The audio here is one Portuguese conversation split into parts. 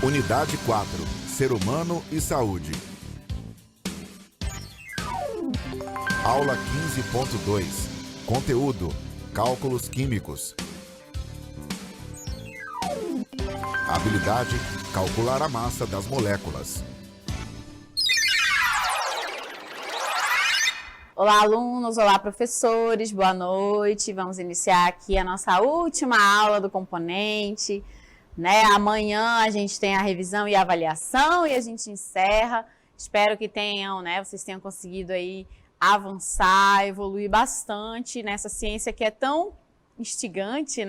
Unidade 4. Ser humano e saúde. Aula 15.2. Conteúdo: cálculos químicos. Habilidade: calcular a massa das moléculas. Olá, alunos! Olá, professores! Boa noite! Vamos iniciar aqui a nossa última aula do componente. Amanhã a gente tem a revisão e a avaliação e a gente encerra. Espero que vocês tenham conseguido aí avançar, evoluir bastante nessa ciência que é tão instigante,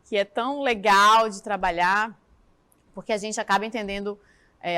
que é tão legal de trabalhar, porque a gente acaba entendendo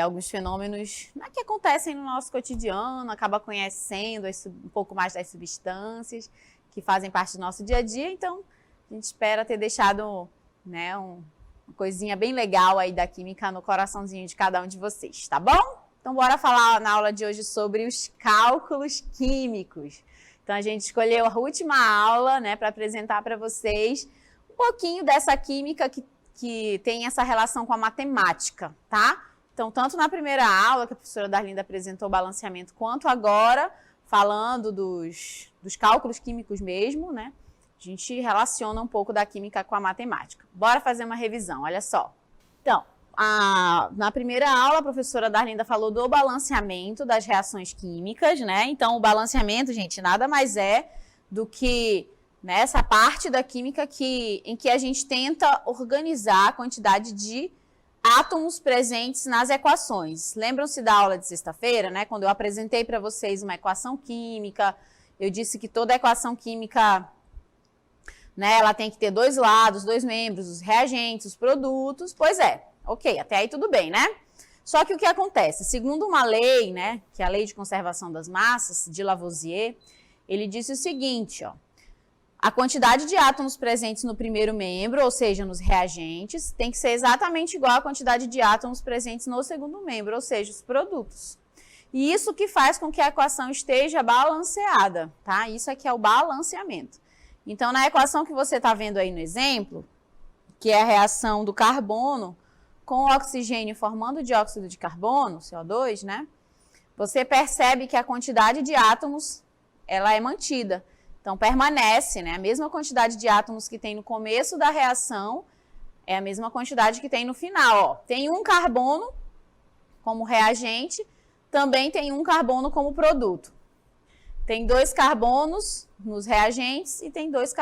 alguns fenômenos que acontecem no nosso cotidiano, acaba conhecendo um pouco mais das substâncias que fazem parte do nosso dia a dia. Então, a gente espera ter deixado uma coisinha bem legal aí da química no coraçãozinho de cada um de vocês, tá bom? Então, bora falar na aula de hoje sobre os cálculos químicos. Então, a gente escolheu a última aula, para apresentar para vocês um pouquinho dessa química que tem essa relação com a matemática, tá? Então, tanto na primeira aula, que a professora Darlinda apresentou o balanceamento, quanto agora, falando dos cálculos químicos mesmo, A gente relaciona um pouco da química com a matemática. Bora fazer uma revisão, olha só. Então, na primeira aula, a professora Darlinda falou do balanceamento das reações químicas, Então, o balanceamento, gente, nada mais é do que essa parte da química em que a gente tenta organizar a quantidade de átomos presentes nas equações. Lembram-se da aula de sexta-feira, Quando eu apresentei para vocês uma equação química, eu disse que toda equação química ela tem que ter dois lados, dois membros, os reagentes, os produtos. Pois é, ok, até aí tudo bem, Só que o que acontece? Segundo uma lei, que é a Lei de Conservação das Massas, de Lavoisier, ele disse o seguinte, a quantidade de átomos presentes no primeiro membro, ou seja, nos reagentes, tem que ser exatamente igual à quantidade de átomos presentes no segundo membro, ou seja, os produtos. E isso que faz com que a equação esteja balanceada, tá? Isso aqui é o balanceamento. Então, na equação que você está vendo aí no exemplo, que é a reação do carbono com o oxigênio formando dióxido de carbono, CO2, Você percebe que a quantidade de átomos, ela é mantida. Então, permanece, A mesma quantidade de átomos que tem no começo da reação é a mesma quantidade que tem no final, Tem um carbono como reagente, também tem um carbono como produto. Tem dois carbonos nos reagentes e tem dois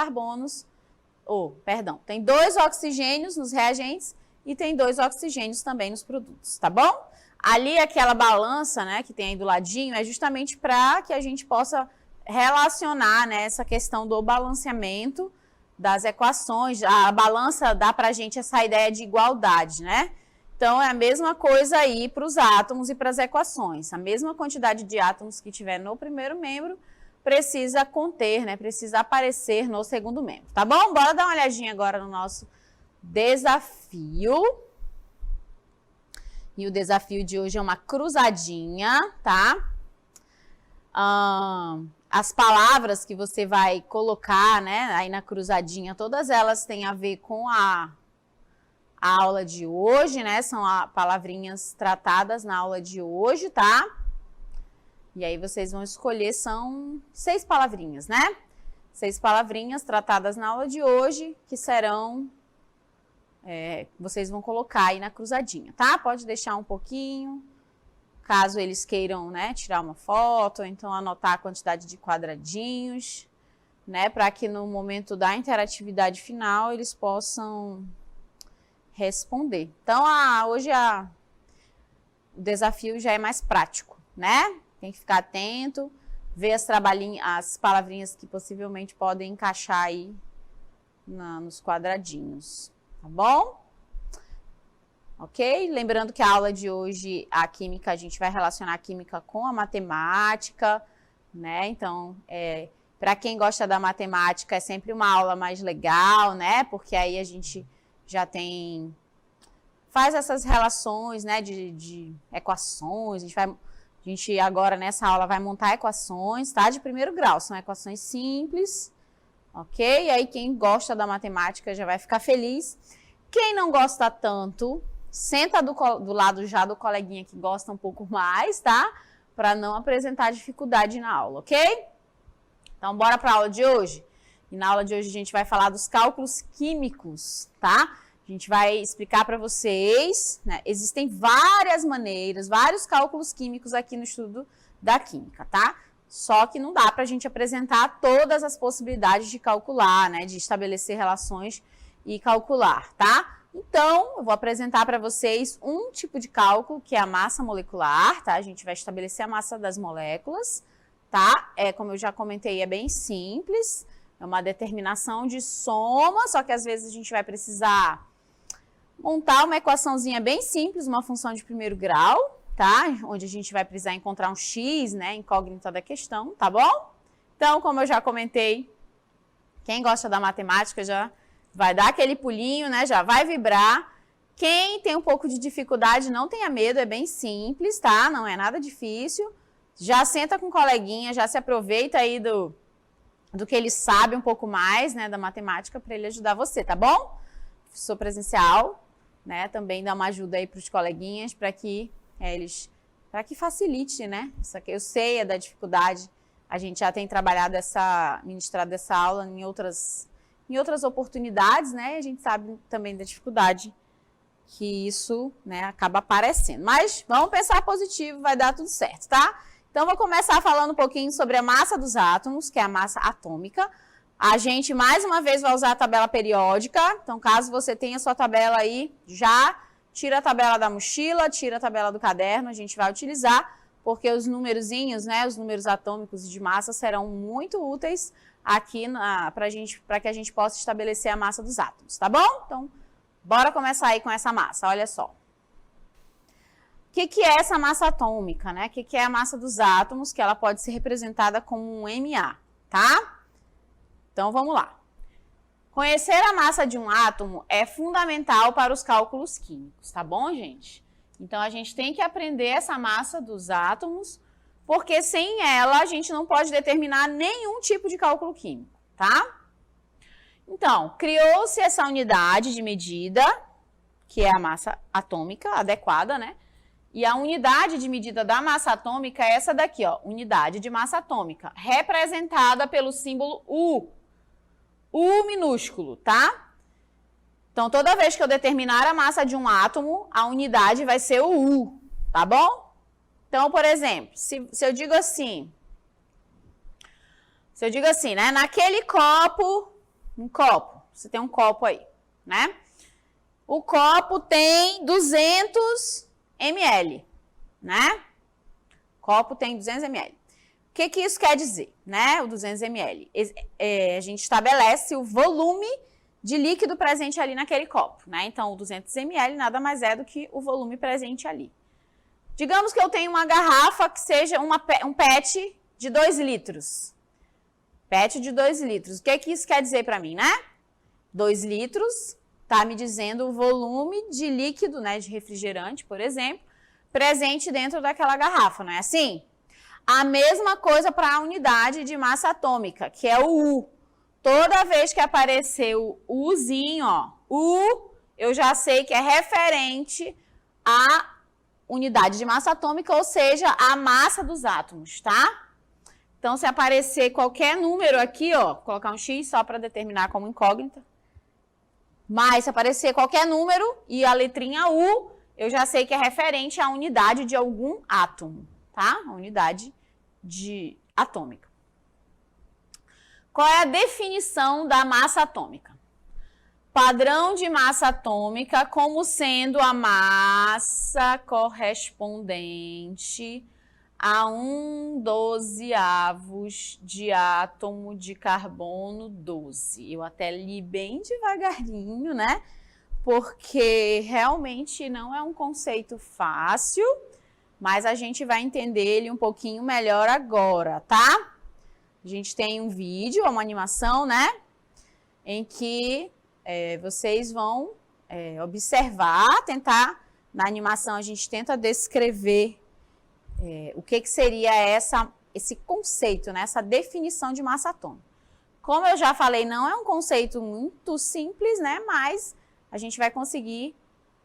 tem dois oxigênios nos reagentes e tem dois oxigênios também nos produtos, tá bom? Ali aquela balança, que tem aí do ladinho, é justamente para que a gente possa relacionar, essa questão do balanceamento das equações. A balança dá para a gente essa ideia de igualdade, Então, é a mesma coisa aí para os átomos e para as equações. A mesma quantidade de átomos que tiver no primeiro membro precisa conter, precisa aparecer no segundo membro, tá bom? Bora dar uma olhadinha agora no nosso desafio. E o desafio de hoje é uma cruzadinha, tá? As palavras que você vai colocar, aí na cruzadinha, todas elas têm a ver com a aula de hoje, São palavrinhas tratadas na aula de hoje, tá? E aí vocês vão escolher, são 6 palavrinhas, 6 palavrinhas tratadas na aula de hoje, que serão, vocês vão colocar aí na cruzadinha, tá? Pode deixar um pouquinho, caso eles queiram, tirar uma foto, ou então anotar a quantidade de quadradinhos, para que no momento da interatividade final eles possam responder. Então, hoje o desafio já é mais prático, Tem que ficar atento, ver as palavrinhas que possivelmente podem encaixar aí nos quadradinhos, tá bom? Ok? Lembrando que a aula de hoje, a química, a gente vai relacionar a química com a matemática, né? Então, para quem gosta da matemática, é sempre uma aula mais legal, né? Porque aí a gente já faz essas relações, né, de equações. A gente agora nessa aula vai montar equações, tá? De primeiro grau, são equações simples, ok? E aí quem gosta da matemática já vai ficar feliz. Quem não gosta tanto, senta do lado já do coleguinha que gosta um pouco mais, tá? Para não apresentar dificuldade na aula, ok? Então, bora para a aula de hoje? E na aula de hoje a gente vai falar dos cálculos químicos, tá? A gente vai explicar para vocês, né? Existem várias maneiras, vários cálculos químicos aqui no estudo da química, tá? Só que não dá para a gente apresentar todas as possibilidades de calcular, né? De estabelecer relações e calcular, tá? Então, eu vou apresentar para vocês um tipo de cálculo, que é a massa molecular, tá? A gente vai estabelecer a massa das moléculas, tá? Como eu já comentei, é bem simples, é uma determinação de soma, só que às vezes a gente vai precisar montar uma equaçãozinha bem simples, uma função de primeiro grau, tá? Onde a gente vai precisar encontrar um x, né? Incógnita da questão, tá bom? Então, como eu já comentei, quem gosta da matemática já vai dar aquele pulinho, né? Já vai vibrar. Quem tem um pouco de dificuldade, não tenha medo, é bem simples, tá? Não é nada difícil. Já senta com o coleguinha, já se aproveita aí do que ele sabe um pouco mais, né, da matemática para ele ajudar você, tá bom? Professor presencial, né, também dá uma ajuda aí para os coleguinhas para que para que facilite, né? Isso aqui eu sei é da dificuldade. A gente já tem trabalhado ministrado essa aula em outras oportunidades, né? A gente sabe também da dificuldade que isso, né, acaba aparecendo. Mas vamos pensar positivo, vai dar tudo certo, tá? Então, vou começar falando um pouquinho sobre a massa dos átomos, que é a massa atômica. A gente, mais uma vez, vai usar a tabela periódica. Então, caso você tenha sua tabela aí, já tira a tabela da mochila, tira a tabela do caderno, a gente vai utilizar, porque os numerozinhos, né, os números atômicos de massa serão muito úteis aqui para que a gente possa estabelecer a massa dos átomos, tá bom? Então, bora começar aí com essa massa, olha só. O que é essa massa atômica, né? O que é a massa dos átomos, que ela pode ser representada como um Ma, tá? Então, vamos lá. Conhecer a massa de um átomo é fundamental para os cálculos químicos, tá bom, gente? Então, a gente tem que aprender essa massa dos átomos, porque sem ela a gente não pode determinar nenhum tipo de cálculo químico, tá? Então, criou-se essa unidade de medida, que é a massa atômica adequada, né? E a unidade de medida da massa atômica é essa daqui, ó, unidade de massa atômica, representada pelo símbolo U. U minúsculo, tá? Então, toda vez que eu determinar a massa de um átomo, a unidade vai ser o U, tá bom? Então, por exemplo, se eu digo assim, né, naquele copo, você tem um copo aí, né? O copo tem 200 ml, né? O copo tem 200 ml. O que isso quer dizer, né? O 200 ml. A gente estabelece o volume de líquido presente ali naquele copo, né? Então, o 200 ml nada mais é do que o volume presente ali. Digamos que eu tenho uma garrafa que seja um PET de 2 litros. PET de 2 litros. O que isso quer dizer para mim, né? 2 litros está me dizendo o volume de líquido, né, de refrigerante, por exemplo, presente dentro daquela garrafa, não é assim? A mesma coisa para a unidade de massa atômica, que é o U. Toda vez que aparecer o Uzinho, ó, U, eu já sei que é referente à unidade de massa atômica, ou seja, a massa dos átomos, tá? Então, se aparecer qualquer número aqui, ó, vou colocar um X só para determinar como incógnita. Mas se aparecer qualquer número e a letrinha U, eu já sei que é referente à unidade de algum átomo, tá? A unidade atômica. Qual é a definição da massa atômica? Padrão de massa atômica como sendo a massa correspondente a 1/12 de átomo de carbono 12. Eu até li bem devagarinho, né? Porque realmente não é um conceito fácil, mas a gente vai entender ele um pouquinho melhor agora, tá? A gente tem um vídeo, uma animação, né? Em que vocês vão observar, tentar, na animação a gente tenta descrever o que seria esse conceito, né? Essa definição de massa atômica. Como eu já falei, não é um conceito muito simples, né? Mas a gente vai conseguir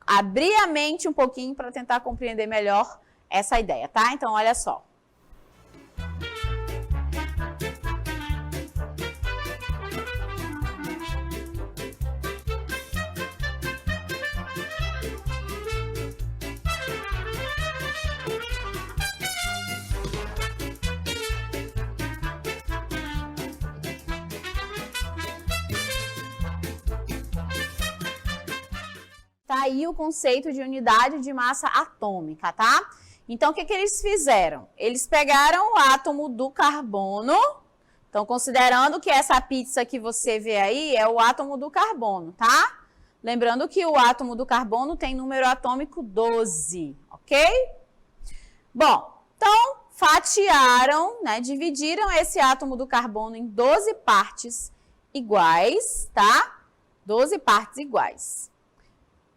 abrir a mente um pouquinho para tentar compreender melhor essa ideia, tá? Então, olha só. Tá aí o conceito de unidade de massa atômica, tá? Então, o que eles fizeram? Eles pegaram o átomo do carbono, então, considerando que essa pizza que você vê aí é o átomo do carbono, tá? Lembrando que o átomo do carbono tem número atômico 12, ok? Bom, então, fatiaram, né, dividiram esse átomo do carbono em 12 partes iguais, tá? 12 partes iguais.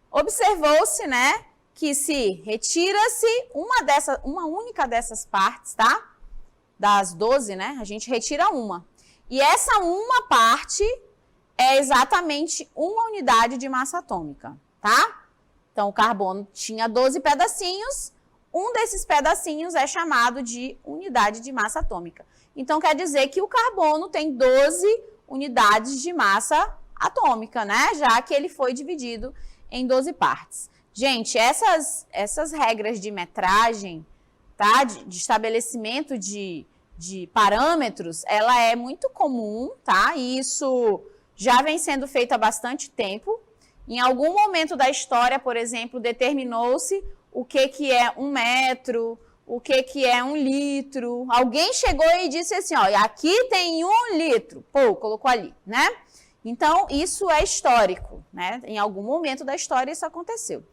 Observou-se, né, que se retira-se uma única dessas partes, tá? Das 12, né, a gente retira uma. E essa uma parte é exatamente uma unidade de massa atômica, tá? Então, o carbono tinha 12 pedacinhos, um desses pedacinhos é chamado de unidade de massa atômica. Então, quer dizer que o carbono tem 12 unidades de massa atômica, né? Já que ele foi dividido em 12 partes. Gente, essas regras de metragem, tá? De estabelecimento de parâmetros, ela é muito comum, tá? E isso já vem sendo feito há bastante tempo. Em algum momento da história, por exemplo, determinou-se o que é 1 metro, o que é 1 litro. Alguém chegou e disse assim, ó, aqui tem 1 litro. Pô, colocou ali, né? Então, isso é histórico, né? Em algum momento da história isso aconteceu.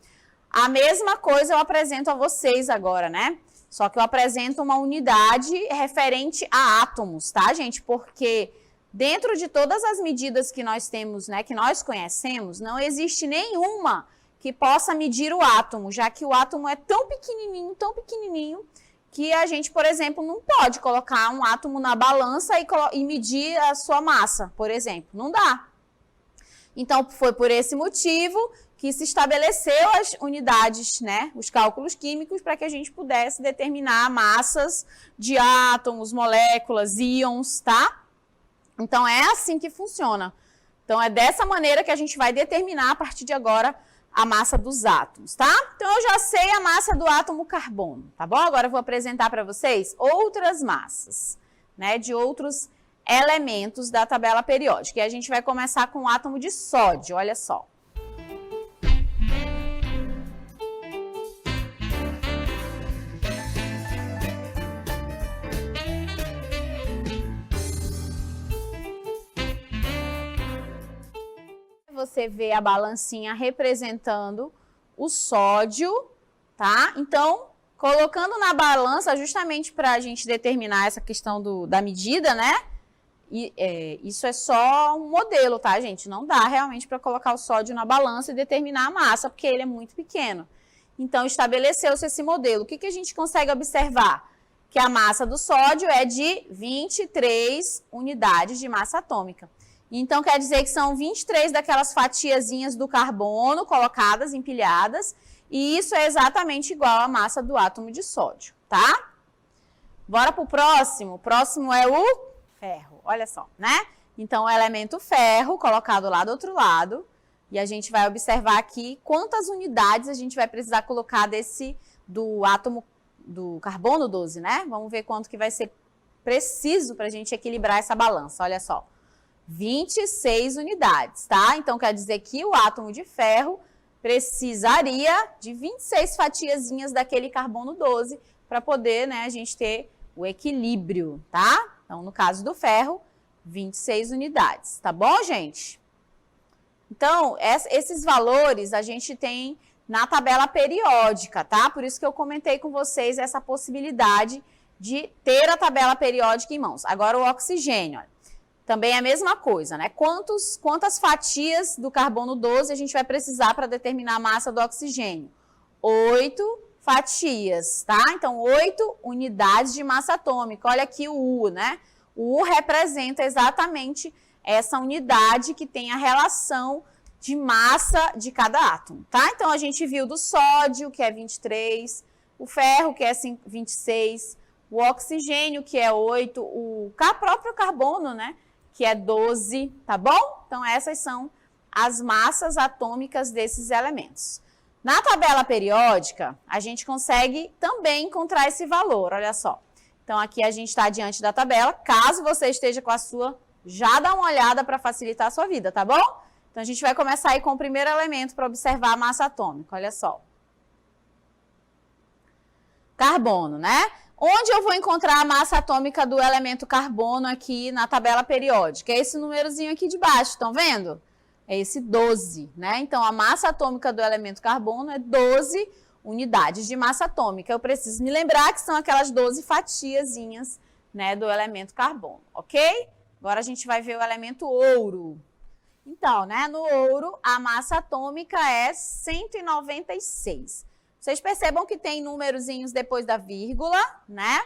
A mesma coisa eu apresento a vocês agora, né? Só que eu apresento uma unidade referente a átomos, tá, gente? Porque dentro de todas as medidas que nós temos, né, que nós conhecemos, não existe nenhuma que possa medir o átomo, já que o átomo é tão pequenininho, que a gente, por exemplo, não pode colocar um átomo na balança e medir a sua massa, por exemplo. Não dá. Então, foi por esse motivo que se estabeleceu as unidades, né, os cálculos químicos, para que a gente pudesse determinar massas de átomos, moléculas, íons, tá? Então, é assim que funciona. Então, é dessa maneira que a gente vai determinar, a partir de agora, a massa dos átomos, tá? Então, eu já sei a massa do átomo carbono, tá bom? Agora, eu vou apresentar para vocês outras massas, né, de outros elementos da tabela periódica. E a gente vai começar com o átomo de sódio, olha só. Você vê a balancinha representando o sódio, tá? Então, colocando na balança, justamente para a gente determinar essa questão da medida, né? Isso é só um modelo, tá, gente? Não dá realmente para colocar o sódio na balança e determinar a massa, porque ele é muito pequeno. Então, estabeleceu-se esse modelo. O que a gente consegue observar? Que a massa do sódio é de 23 unidades de massa atômica. Então, quer dizer que são 23 daquelas fatiazinhas do carbono colocadas, empilhadas, e isso é exatamente igual à massa do átomo de sódio, tá? Bora pro próximo. O próximo é o ferro, olha só, né? Então, o elemento ferro colocado lá do outro lado, e a gente vai observar aqui quantas unidades a gente vai precisar colocar do átomo do carbono 12, né? Vamos ver quanto que vai ser preciso para a gente equilibrar essa balança, olha só. 26 unidades, tá? Então, quer dizer que o átomo de ferro precisaria de 26 fatiazinhas daquele carbono 12 para poder, né, a gente ter o equilíbrio, tá? Então, no caso do ferro, 26 unidades, tá bom, gente? Então, esses valores a gente tem na tabela periódica, tá? Por isso que eu comentei com vocês essa possibilidade de ter a tabela periódica em mãos. Agora o oxigênio, olha, também é a mesma coisa, né? Quantas fatias do carbono 12 a gente vai precisar para determinar a massa do oxigênio? 8 fatias, tá? Então, 8 unidades de massa atômica. Olha aqui o U, né? O U representa exatamente essa unidade que tem a relação de massa de cada átomo, tá? Então, a gente viu do sódio, que é 23, o ferro, que é 26, o oxigênio, que é 8, o próprio carbono, né? Que é 12, tá bom? Então, essas são as massas atômicas desses elementos. Na tabela periódica, a gente consegue também encontrar esse valor, olha só. Então, aqui a gente está diante da tabela. Caso você esteja com a sua, já dá uma olhada para facilitar a sua vida, tá bom? Então, a gente vai começar aí com o primeiro elemento para observar a massa atômica, olha só. Carbono, né? Onde eu vou encontrar a massa atômica do elemento carbono aqui na tabela periódica? É esse númerozinho aqui de baixo, estão vendo? É esse 12, né? Então, a massa atômica do elemento carbono é 12 unidades de massa atômica. Eu preciso me lembrar que são aquelas 12 fatiazinhas, né, do elemento carbono, ok? Agora a gente vai ver o elemento ouro. Então, né, no ouro, a massa atômica é 196. Vocês percebam que tem númerozinhos depois da vírgula, né?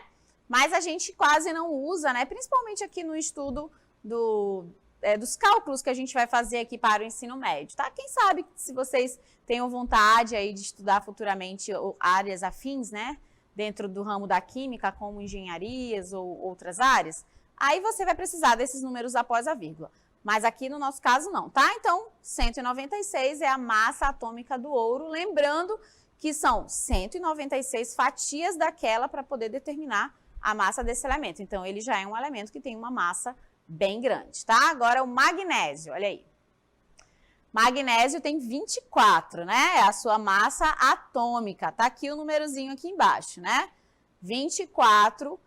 Mas a gente quase não usa, né? Principalmente aqui no estudo dos cálculos que a gente vai fazer aqui para o ensino médio, tá? Quem sabe se vocês tenham vontade aí de estudar futuramente áreas afins, né? Dentro do ramo da química, como engenharias ou outras áreas, aí você vai precisar desses números após a vírgula. Mas aqui no nosso caso não, tá? Então, 196 é a massa atômica do ouro, lembrando que são 196 fatias daquela para poder determinar a massa desse elemento. Então, ele já é um elemento que tem uma massa bem grande, tá? Agora, o magnésio, olha aí. Magnésio tem 24, né? É a sua massa atômica. Tá aqui o númerozinho aqui embaixo, né? 24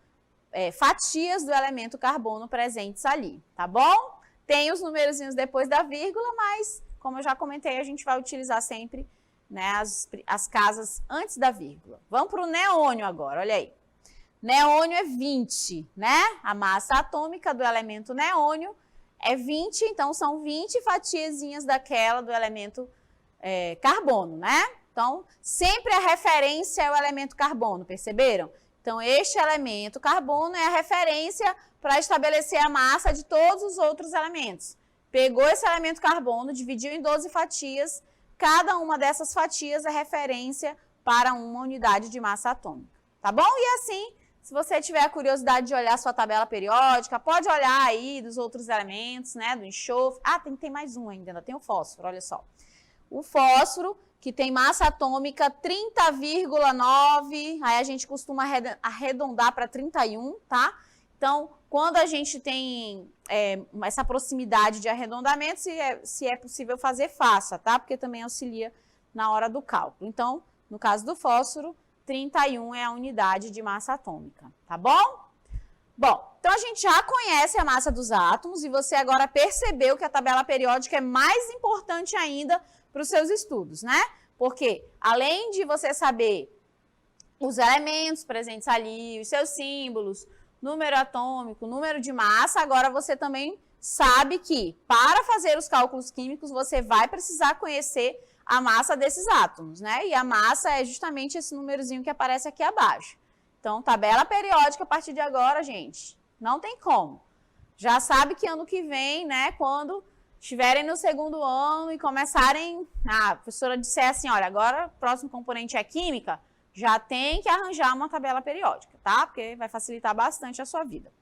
fatias do elemento carbono presentes ali, tá bom? Tem os numerozinhos depois da vírgula, mas, como eu já comentei, a gente vai utilizar sempre, né, as casas antes da vírgula. Vamos para o neônio agora, olha aí. Neônio é 20, né? A massa atômica do elemento neônio é 20, então são 20 fatiazinhas daquela do elemento carbono, né? Então, sempre a referência é o elemento carbono, perceberam? Então, este elemento carbono é a referência para estabelecer a massa de todos os outros elementos. Pegou esse elemento carbono, dividiu em 12 fatias, cada uma dessas fatias é referência para uma unidade de massa atômica, tá bom? E assim, se você tiver a curiosidade de olhar a sua tabela periódica, pode olhar aí dos outros elementos, né, do enxofre. Ah, tem mais um ainda tem o fósforo, olha só. O fósforo, que tem massa atômica 30,9, aí a gente costuma arredondar para 31, tá? Então, quando a gente tem essa proximidade de arredondamento, se é possível fazer, faça, tá? Porque também auxilia na hora do cálculo. Então, no caso do fósforo, 31 é a unidade de massa atômica, tá bom? Bom, então a gente já conhece a massa dos átomos e você agora percebeu que a tabela periódica é mais importante ainda para os seus estudos, né? Porque além de você saber os elementos presentes ali, os seus símbolos, número atômico, número de massa, agora você também sabe que para fazer os cálculos químicos você vai precisar conhecer a massa desses átomos, né? E a massa é justamente esse númerozinho que aparece aqui abaixo. Então, tabela periódica a partir de agora, gente, não tem como. Já sabe que ano que vem, né, quando estiverem no segundo ano e começarem, a professora disser assim, olha, agora o próximo componente é química, já tem que arranjar uma tabela periódica, tá? Porque vai facilitar bastante a sua vida.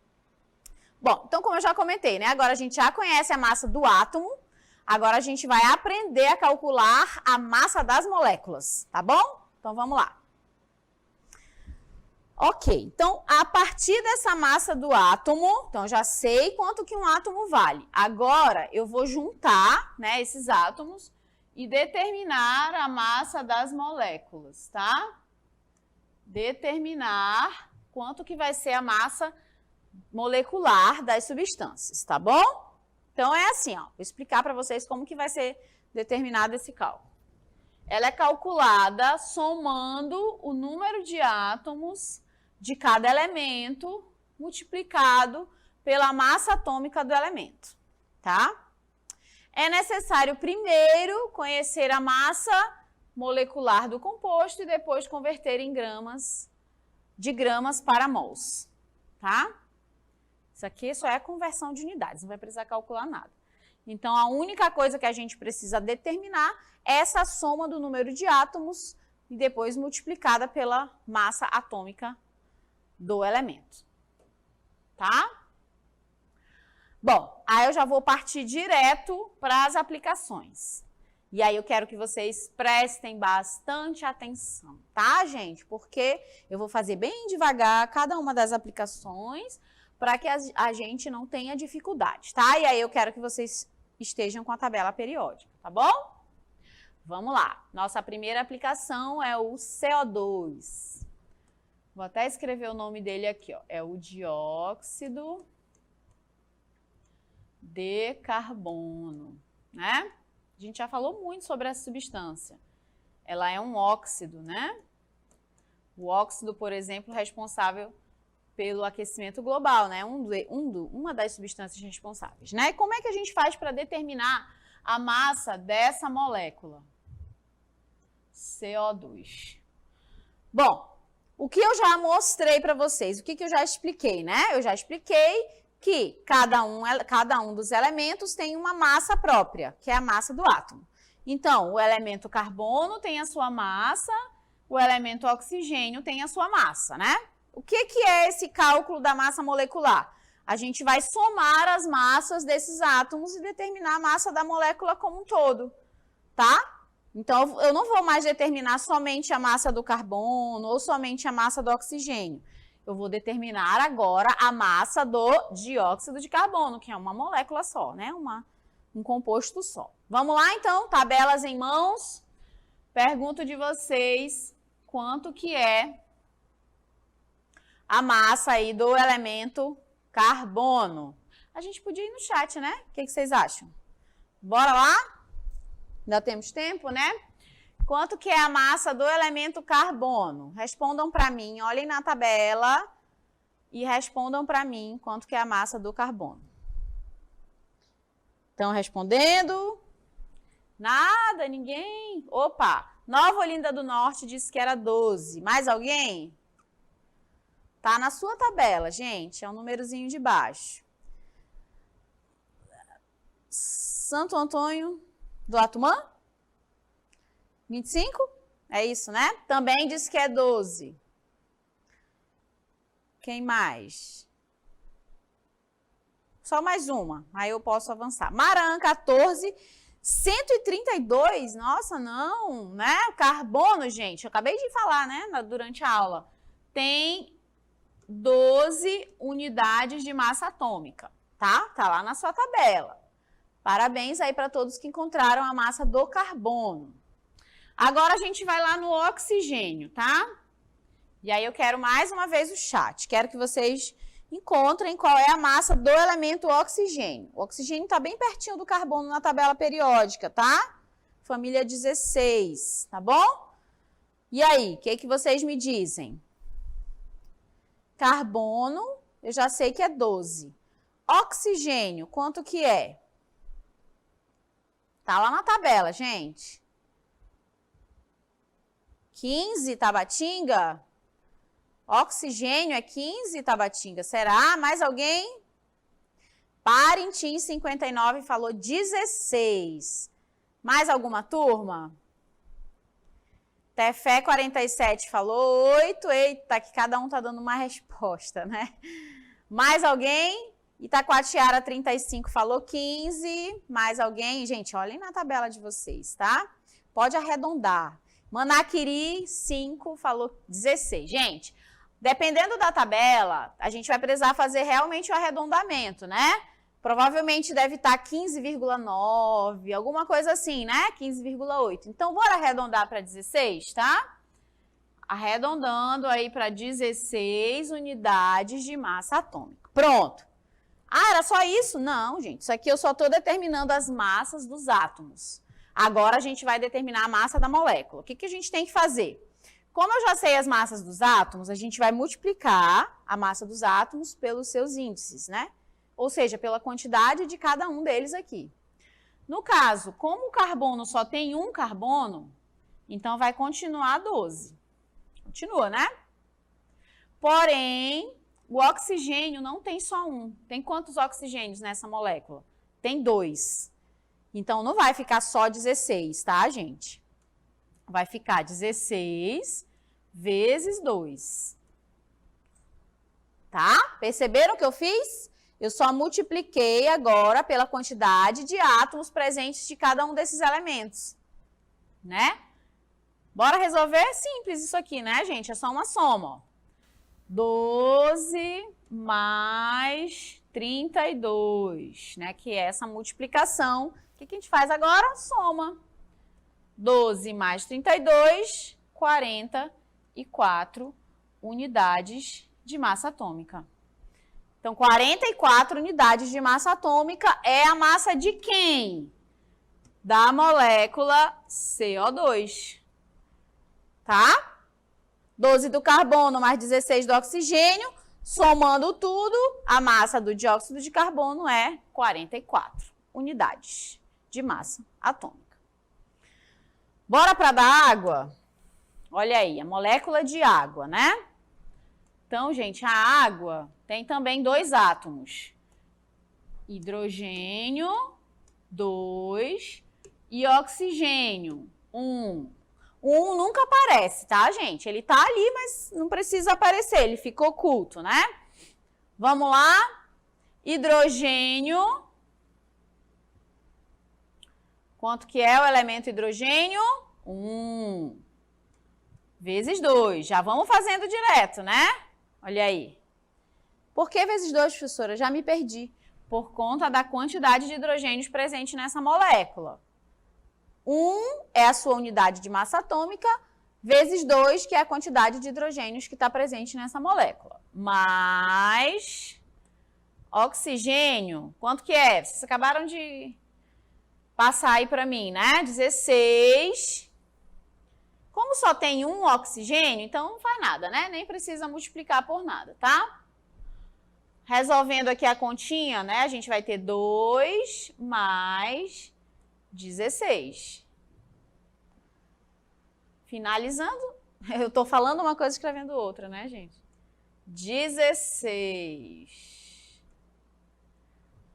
Bom, então como eu já comentei, né, agora a gente já conhece a massa do átomo, agora a gente vai aprender a calcular a massa das moléculas, tá bom? Então vamos lá. Ok, então a partir dessa massa do átomo, então já sei quanto que um átomo vale. Agora eu vou juntar, né, esses átomos e determinar a massa das moléculas, tá? Determinar quanto que vai ser a massa molecular das substâncias, tá bom? Então é assim, ó, vou explicar para vocês como que vai ser determinado esse cálculo. ela é calculada somando o número de átomos de cada elemento multiplicado pela massa atômica do elemento, tá? É necessário primeiro conhecer a massa molecular do composto e depois converter em gramas, de gramas para mols, tá? Isso aqui só é conversão de unidades, não vai precisar calcular nada. Então, a única coisa que a gente precisa determinar é essa soma do número de átomos e depois multiplicada pela massa atômica do elemento, tá? Bom, aí eu já vou partir direto para as aplicações. E aí eu quero que vocês prestem bastante atenção, tá, gente? Porque eu vou fazer bem devagar cada uma das aplicações para que a gente não tenha dificuldade, tá? E aí eu quero que vocês estejam com a tabela periódica, tá bom? Vamos lá. Nossa primeira aplicação é o CO2. Vou até escrever o nome dele aqui, ó. É o dióxido de carbono, né? A gente já falou muito sobre essa substância. Ela é um óxido, né? O óxido, por exemplo, responsável pelo aquecimento global, né? Uma das substâncias responsáveis, né? E como é que a gente faz para determinar a massa dessa molécula? CO2. Bom, o que eu já mostrei para vocês, o que eu já expliquei, né? Eu já expliquei que cada um dos elementos tem uma massa própria, que é a massa do átomo. Então, o elemento carbono tem a sua massa, o elemento oxigênio tem a sua massa, né? O que é esse cálculo da massa molecular? A gente vai somar as massas desses átomos e determinar a massa da molécula como um todo, tá? Então, eu não vou mais determinar somente a massa do carbono ou somente a massa do oxigênio. Eu vou determinar agora a massa do dióxido de carbono, que é uma molécula só, né? Um composto só. Vamos lá, então? Tabelas em mãos. Pergunto de vocês quanto que é a massa aí do elemento carbono. A gente podia ir no chat, né? O que vocês acham? Bora lá? Ainda temos tempo, né? Quanto que é a massa do elemento carbono? Respondam para mim, olhem na tabela e respondam para mim quanto que é a massa do carbono. Estão respondendo? Nada, ninguém? Opa, Nova Olinda do Norte disse que era 12. Mais alguém? Tá na sua tabela, gente, é um númerozinho de baixo. Santo Antônio do Atumã? 25? É isso, né? Também disse que é 12. Quem mais? Só mais uma, aí eu posso avançar. Maran, 14. 132? Nossa, não, né? Carbono, gente, eu acabei de falar, né, durante a aula. Tem 12 unidades de massa atômica, tá? Tá lá na sua tabela. Parabéns aí para todos que encontraram a massa do carbono. Agora a gente vai lá no oxigênio, tá? E aí eu quero mais uma vez o chat. Quero que vocês encontrem qual é a massa do elemento oxigênio. O oxigênio está bem pertinho do carbono na tabela periódica, tá? Família 16, tá bom? E aí, o que vocês me dizem? Carbono, eu já sei que é 12. Oxigênio, quanto que é? Tá lá na tabela, gente. 15, Tabatinga? Oxigênio é 15, Tabatinga. Será? Mais alguém? Parintins 59 falou 16. Mais alguma turma? Tefé 47 falou 8. Eita, que cada um tá dando uma resposta, né? Mais alguém? Itacoatiara 35 falou 15. Mais alguém? Gente, olhem na tabela de vocês, tá? Pode arredondar. Manaquiri 5 falou 16. Gente, dependendo da tabela, a gente vai precisar fazer realmente o arredondamento, né? Provavelmente deve estar 15,9, alguma coisa assim, né? 15,8. Então, bora arredondar para 16, tá? Arredondando aí para 16 unidades de massa atômica. Pronto. Ah, era só isso? Não, gente. Isso aqui eu só estou determinando as massas dos átomos. Agora a gente vai determinar a massa da molécula. O que, que a gente tem que fazer? Como eu já sei as massas dos átomos, a gente vai multiplicar a massa dos átomos pelos seus índices, né? Ou seja, pela quantidade de cada um deles aqui. No caso, como o carbono só tem um carbono, então vai continuar 12. Continua, né? Porém, o oxigênio não tem só um. Tem quantos oxigênios nessa molécula? Tem 2. Então, não vai ficar só 16, tá, gente? Vai ficar 16 vezes 2. Tá? Perceberam o que eu fiz? Eu só multipliquei agora pela quantidade de átomos presentes de cada um desses elementos. Né? Bora resolver? Simples isso aqui, né, gente? É só uma soma, ó. 12 mais 32, né? Que é essa multiplicação. O que a gente faz agora? Soma. 12 mais 32, 44 unidades de massa atômica. Então, 44 unidades de massa atômica é a massa de quem? Da molécula CO2. Tá? 12 do carbono mais 16 do oxigênio, somando tudo, a massa do dióxido de carbono é 44 unidades de massa atômica. Bora para da água? Olha aí, a molécula de água, né? Então, gente, a água tem também 2 átomos. Hidrogênio, 2, e oxigênio, 1. O 1 nunca aparece, tá, gente? Ele tá ali, mas não precisa aparecer, ele fica oculto, né? Vamos lá? Hidrogênio. Quanto que é o elemento hidrogênio? 1 vezes 2. Já vamos fazendo direto, né? Olha aí. Por que vezes 2, professora? Já me perdi. Por conta da quantidade de hidrogênios presente nessa molécula. 1 é a sua unidade de massa atômica, vezes 2, que é a quantidade de hidrogênios que está presente nessa molécula. Mais oxigênio, quanto que é? Vocês acabaram de passar aí para mim, né? 16. Como só tem um oxigênio, então não faz nada, né? Nem precisa multiplicar por nada, tá? Resolvendo aqui a continha, né? A gente vai ter 2 mais 16. Finalizando, eu tô falando uma coisa e escrevendo outra, né, gente? 16.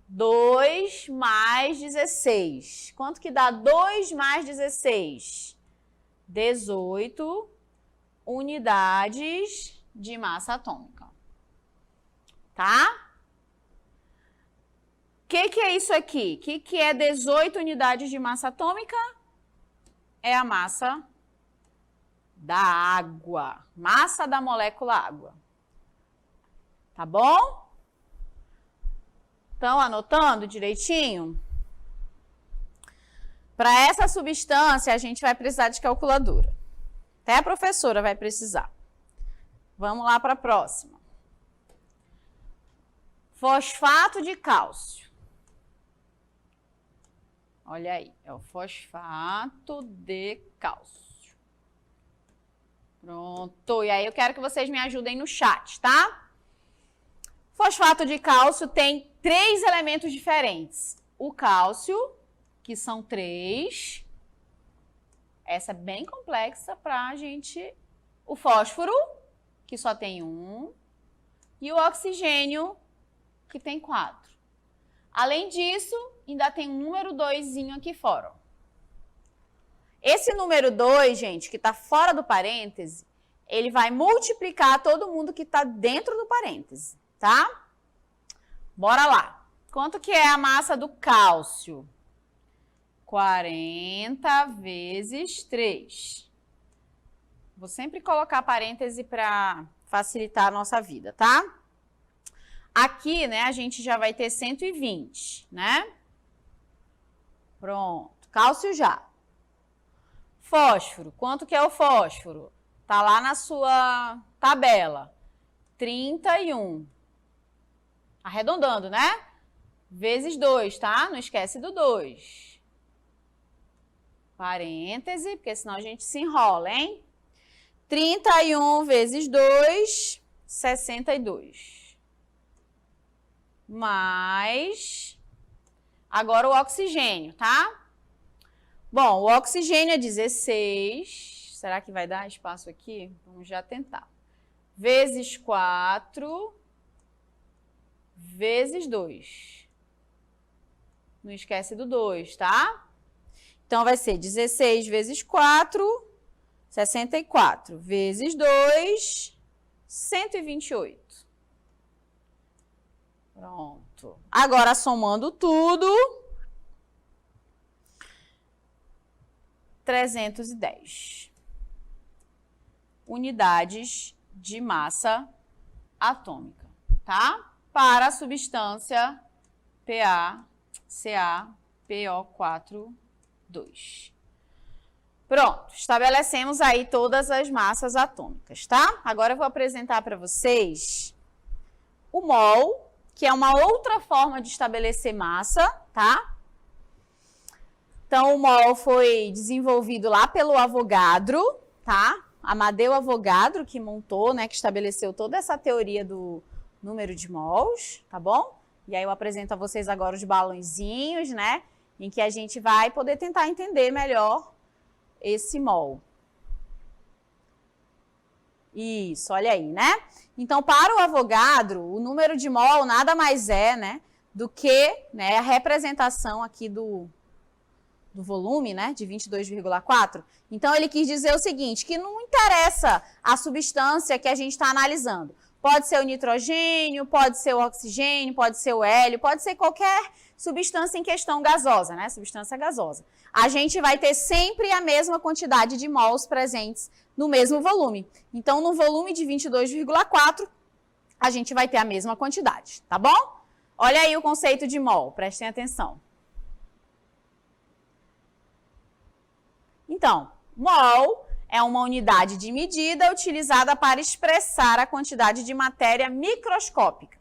2 mais 16. Quanto que dá 2 mais 16? 18 unidades de massa atômica. Tá? O que é isso aqui? O que é 18 unidades de massa atômica? É a massa da água. Massa da molécula água. Tá bom? Estão anotando direitinho? Para essa substância, a gente vai precisar de calculadora. Até a professora vai precisar. Vamos lá para a próxima. Fosfato de cálcio. Olha aí, é o fosfato de cálcio. Pronto, e aí eu quero que vocês me ajudem no chat, tá? Fosfato de cálcio tem 3 elementos diferentes. O cálcio, que são 3. Essa é bem complexa para a gente. O fósforo, que só tem 1. E o oxigênio, que tem 4. Além disso, ainda tem um número 2zinho aqui fora. Esse número 2, gente, que está fora do parêntese, ele vai multiplicar todo mundo que está dentro do parêntese, tá? Bora lá. Quanto que é a massa do cálcio? 40 vezes 3. Vou sempre colocar parêntese para facilitar a nossa vida, tá? Aqui, né, a gente já vai ter 120, né? Pronto. Cálcio já. Fósforo. Quanto que é o fósforo? Tá lá na sua tabela. 31. Arredondando, né? Vezes 2, tá? Não esquece do 2. parêntese, porque senão a gente se enrola, hein? 31 vezes 2, 62. Mais, agora o oxigênio, tá? Bom, o oxigênio é 16, será que vai dar espaço aqui? Vamos já tentar. Vezes 4, vezes 2. Não esquece do 2, tá? Então, vai ser 16 vezes 4, 64, vezes 2, 128. Pronto. Agora, somando tudo, 310 unidades de massa atômica, tá? Para a substância PaCaPO4,2. Pronto, estabelecemos aí todas as massas atômicas, tá? Agora eu vou apresentar para vocês o mol, que é uma outra forma de estabelecer massa, tá? Então, o mol foi desenvolvido lá pelo Avogadro, tá? Amadeu Avogadro, que montou, né, que estabeleceu toda essa teoria do número de mols, tá bom? E aí eu apresento a vocês agora os balõezinhos, né, em que a gente vai poder tentar entender melhor esse mol. Isso, olha aí, né? Então, para o Avogadro, o número de mol nada mais é, né, do que, né, a representação aqui do volume, né, de 22,4. Então, ele quis dizer o seguinte, que não interessa a substância que a gente está analisando. Pode ser o nitrogênio, pode ser o oxigênio, pode ser o hélio, pode ser qualquer substância em questão gasosa, né, substância gasosa. A gente vai ter sempre a mesma quantidade de mols presentes no mesmo volume. Então, no volume de 22,4, a gente vai ter a mesma quantidade, tá bom? Olha aí o conceito de mol, prestem atenção. Então, mol é uma unidade de medida utilizada para expressar a quantidade de matéria microscópica,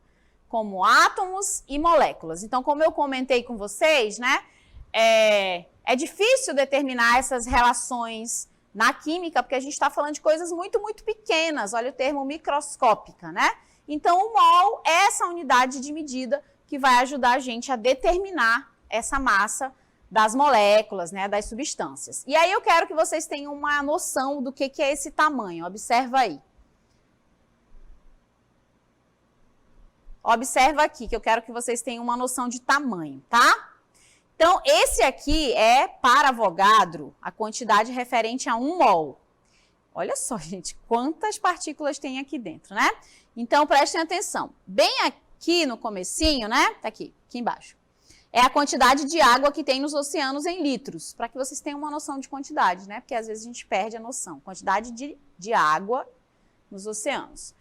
como átomos e moléculas. Então, como eu comentei com vocês, né, é difícil determinar essas relações na química, porque a gente está falando de coisas muito, muito pequenas. Olha o termo microscópica, né? Então, o mol é essa unidade de medida que vai ajudar a gente a determinar essa massa das moléculas, né, das substâncias. E aí eu quero que vocês tenham uma noção do que é esse tamanho. Observa aí. Observa aqui, que eu quero que vocês tenham uma noção de tamanho, tá? Então, esse aqui é, para Avogadro, a quantidade referente a 1 mol. Olha só, gente, quantas partículas tem aqui dentro, né? Então, prestem atenção. Bem aqui no comecinho, né? Tá aqui embaixo. É a quantidade de água que tem nos oceanos em litros, para que vocês tenham uma noção de quantidade, né? Porque às vezes a gente perde a noção. Quantidade de água nos oceanos.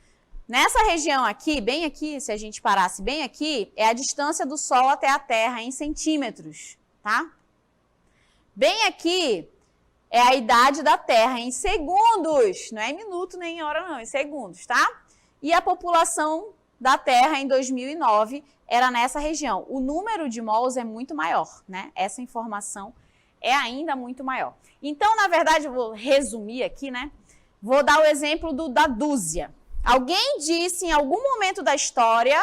Nessa região aqui, bem aqui, se a gente parasse bem aqui, é a distância do Sol até a Terra em centímetros, tá? Bem aqui é a idade da Terra em segundos, não é em minuto nem em hora não, em segundos, tá? E a população da Terra em 2009 era nessa região. O número de mols é muito maior, né? Essa informação é ainda muito maior. Então, na verdade, eu vou resumir aqui, né? Vou dar o exemplo da dúzia. Alguém disse em algum momento da história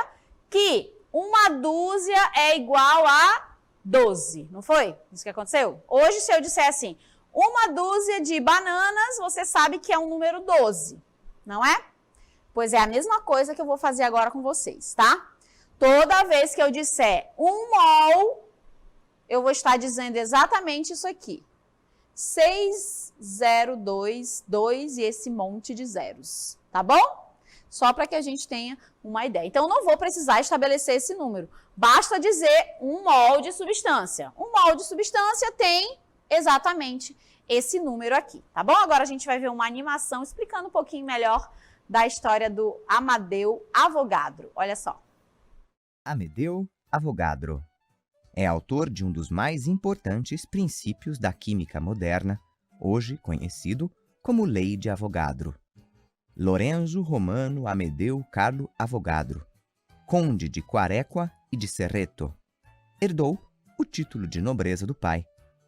que uma dúzia é igual a 12, não foi? Isso que aconteceu? Hoje, se eu disser assim, uma dúzia de bananas, você sabe que é um número 12, não é? Pois é a mesma coisa que eu vou fazer agora com vocês, tá? Toda vez que eu disser 1 mol, eu vou estar dizendo exatamente isso aqui. 6022 e esse monte de zeros, tá bom? Só para que a gente tenha uma ideia. Então, eu não vou precisar estabelecer esse número. Basta dizer 1 mol de substância. 1 mol de substância tem exatamente esse número aqui, tá bom? Agora a gente vai ver uma animação explicando um pouquinho melhor da história do Amadeu Avogadro. Olha só. Amadeu Avogadro é autor de um dos mais importantes princípios da química moderna, hoje conhecido como Lei de Avogadro. Lorenzo Romano Amadeu Carlo Avogadro, conde de Quarecua e de Cerreto, herdou o título de nobreza do pai,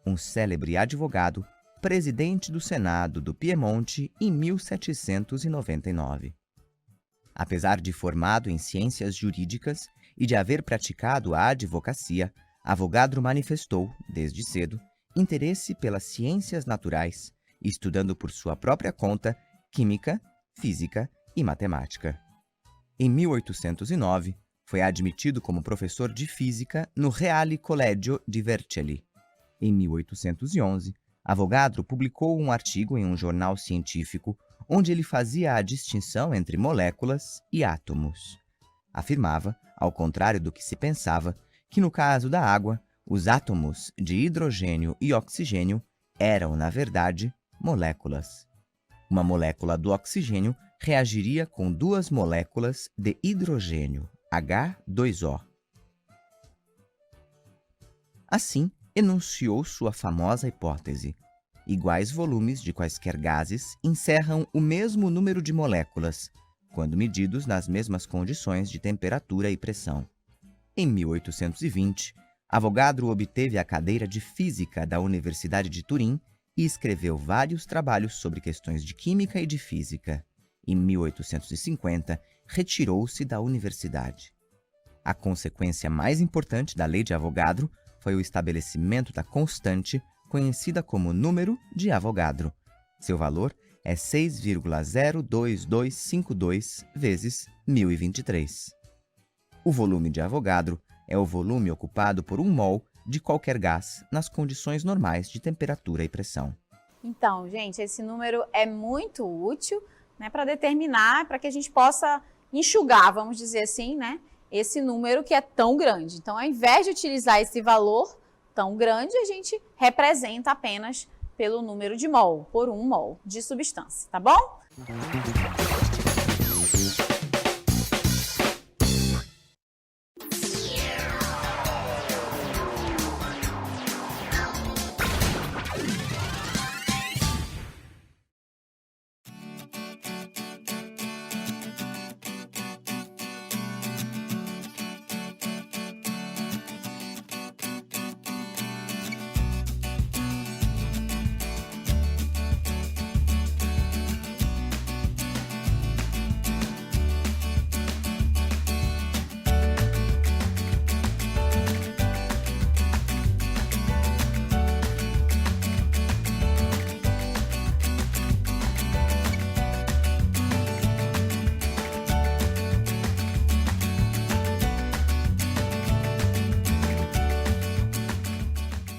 um célebre advogado, presidente do Senado do Piemonte em 1799. Apesar de formado em ciências jurídicas e de haver praticado a advocacia, Avogadro manifestou, desde cedo, interesse pelas ciências naturais, estudando por sua própria conta química, física e matemática. Em 1809, foi admitido como professor de física no Reale Collegio di Vercelli. Em 1811, Avogadro publicou um artigo em um jornal científico onde ele fazia a distinção entre moléculas e átomos. Afirmava, ao contrário do que se pensava, que no caso da água, os átomos de hidrogênio e oxigênio eram, na verdade, moléculas. Uma molécula do oxigênio reagiria com duas moléculas de hidrogênio, H2O. Assim, enunciou sua famosa hipótese: iguais volumes de quaisquer gases encerram o mesmo número de moléculas, quando medidos nas mesmas condições de temperatura e pressão. Em 1820, Avogadro obteve a cadeira de Física da Universidade de Turim e escreveu vários trabalhos sobre questões de química e de física. Em 1850, retirou-se da universidade. A consequência mais importante da lei de Avogadro foi o estabelecimento da constante conhecida como número de Avogadro. Seu valor é 6,02252 vezes 1023. O volume de Avogadro é o volume ocupado por 1 mol de qualquer gás nas condições normais de temperatura e pressão. Então, gente, esse número é muito útil, né, para determinar, para que a gente possa enxugar, vamos dizer assim, né, esse número que é tão grande. Então, ao invés de utilizar esse valor tão grande, a gente representa apenas pelo número de mol, por 1 mol de substância, tá bom?